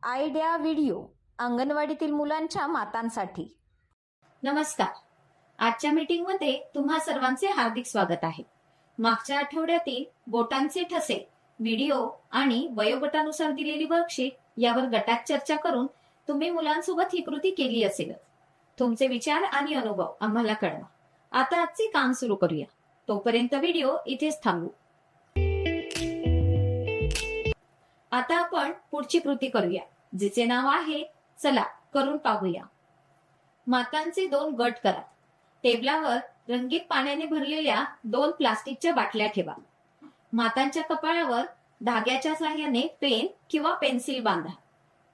Idea video अंगणवाडीतील मुलांच्या मातांसाठी. नमस्कार. आजच्या मीटिंगमध्ये तुम्हा सर्वांचे हार्दिक स्वागत आहे. मागच्या आठवड्यातील बोटांचे ठसे व्हिडिओ आणि वयोगटानुसार दिलेली वर्कशीट यावर गटात चर्चा करून तुम्ही मुलांसोबत ही कृती केली असेल. तुमचे विचार आणि अनुभव आम्हाला कळवा. आता आजचे काम सुरू करूया. तोपर्यंत व्हिडिओ इथेच थांबवू. आता आपण पुढची कृती करूया, जिचे नाव आहे चला करून पाहूया. मातांचे 2 गट करा. टेबलावर रंगीत पाण्याने भरलेल्या 2 प्लास्टिकच्या बाटल्या ठेवा. मातांच्या कपाळावर धाग्याच्या साहाय्याने पेन किंवा पेन्सिल बांधा.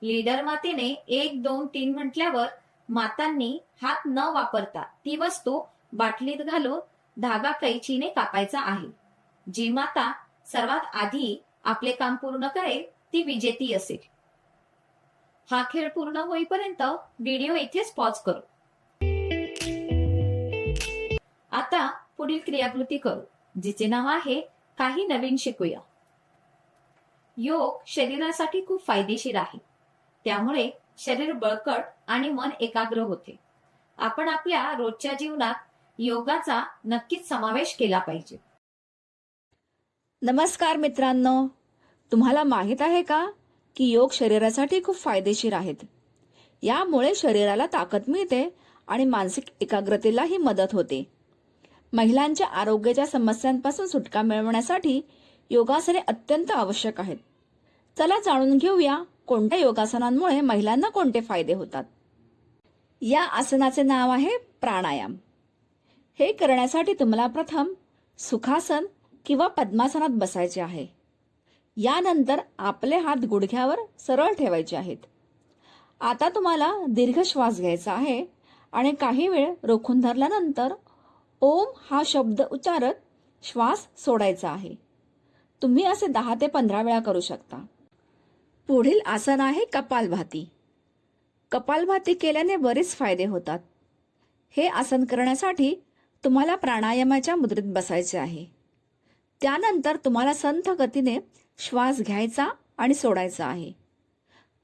लीडर मातेने 1, 2, 3 म्हटल्यावर मातांनी हात न वापरता ती वस्तू बाटलीत घालून धागा कैचीने कापायचा आहे. जी माता सर्वात आधी आपले काम पूर्ण करेल ती विजेती असेल. हा खेळ पूर्ण होईपर्यंत व्हिडिओ इथेच पॉज करू. आता पुढील क्रियाकृती करू, जिचे नाव आहे काही नवीन शिकूया. योग शरीरासाठी खूप फायदेशीर आहे. त्यामुळे शरीर बळकट आणि मन एकाग्र होते. आपण आपल्या रोजच्या जीवनात योगाचा नक्कीच समावेश केला पाहिजे. नमस्कार मित्रांनो, तुम्हाला माहित आहे का की योग शरीरासाठी खूप फायदेशीर आहेत. यामुळे शरीराला ताकद मिळते आणि मानसिक एकाग्रतेलाही मदत होते. महिलांच्या आरोग्याच्या समस्यांपासून सुटका मिळवण्यासाठी योगासने अत्यंत आवश्यक आहेत. चला जाणून घेऊया कोणत्या योगासनांमुळे महिलांना कोणते फायदे होतात. या आसनाचे नाव आहे प्राणायाम. हे करण्यासाठी तुम्हाला प्रथम सुखासन किंवा पद्मासनात बसायचे आहे. यानंतर आपले हात गुडघ्यावर सरळ ठेवायचे आहेत. आता तुम्हाला दीर्घ श्वास घ्यायचा आहे आणि काही वेळ रोखून धरल्यानंतर ओम हा शब्द उच्चारत श्वास सोडायचा आहे. तुम्ही असे 10 ते 15 वेळा करू शकता. पुढील आसन आहे कपालभाती. कपालभाती केल्याने बरेच फायदे होतात. हे आसन करण्यासाठी तुम्हाला प्राणायामाच्या मुद्रेत बसायचे आहे. त्यानंतर तुम्हाला संथ गतीने श्वास घ्यायचा आणि सोडायचा आहे.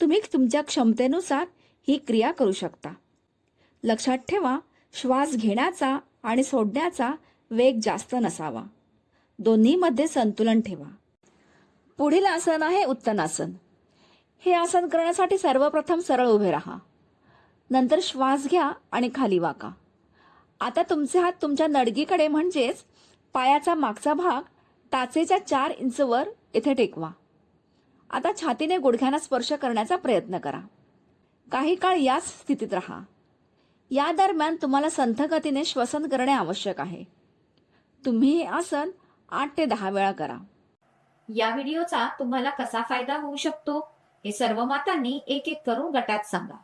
तुम्ही तुमच्या क्षमतेनुसार ही क्रिया करू शकता. लक्षात ठेवा, श्वास घेण्याचा आणि सोडण्याचा वेग जास्त नसावा. दोन्हीमध्ये संतुलन ठेवा. पुढील आसन आहे उत्तनासन. हे आसन करण्यासाठी सर्वप्रथम सरळ उभे राहा. नंतर श्वास घ्या आणि खाली वाका. आता तुमचे हात तुमच्या नडगीकडे म्हणजेच पायाचा मागचा भाग टाचेच्या 4 इंच वर इथे टेकवा. आता छातीने गुडघ्यांना स्पर्श करण्याचा प्रयत्न करा. काही काळ याच स्थितीत राहा. या दरम्यान तुम्हाला संथ गतीने श्वसन करणे आवश्यक आहे. तुम्ही हे आसन 8 ते 10 वेळा करा. या व्हिडिओचा तुम्हाला कसा फायदा होऊ शकतो हे सर्व मातांनी एक एक करून गटात सांगा.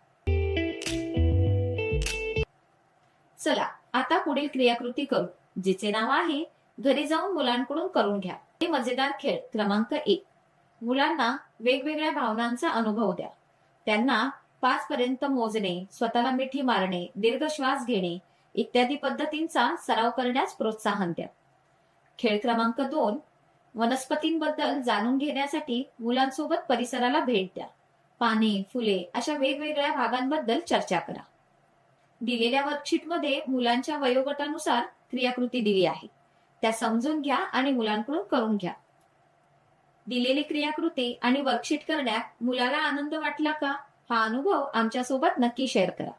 चला आता पुढील क्रियाकृती करू, जिचे नाव आहे घरी जाऊन मुलांकडून करून घ्या. हे मजेदार खेळ क्रमांक 1. मुलांना वेगवेगळ्या भावनांचा अनुभव द्या. त्यांना 5 पर्यंत मोजणे, स्वतःला मिठी मारणे, दीर्घ श्वास घेणे इत्यादी पद्धतींचा सराव करण्यास प्रोत्साहन द्या. खेळ क्रमांक 2. वनस्पतींबद्दल जाणून घेण्यासाठी मुलांसोबत परिसराला भेट द्या. पाने, फुले अशा वेगवेगळ्या भागांबद्दल चर्चा करा. दिलेल्या वर्कशीटमध्ये मुलांच्या वयोगटानुसार क्रियाकृती दिली आहे. त्या समजून घ्या आणि मुलांकडून करून घ्या. दिलेली क्रियाकृती आणि वर्कशीट करण्यात मुलाला आनंद वाटला का, हा अनुभव आमच्यासोबत नक्की शेअर करा.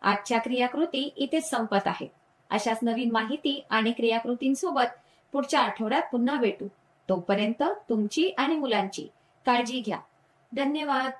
आजच्या क्रियाकृती इथेच संपत आहेत. अशाच नवीन माहिती आणि क्रियाकृतींसोबत पुढच्या आठवड्यात पुन्हा भेटू. तोपर्यंत तुमची आणि मुलांची काळजी घ्या. धन्यवाद.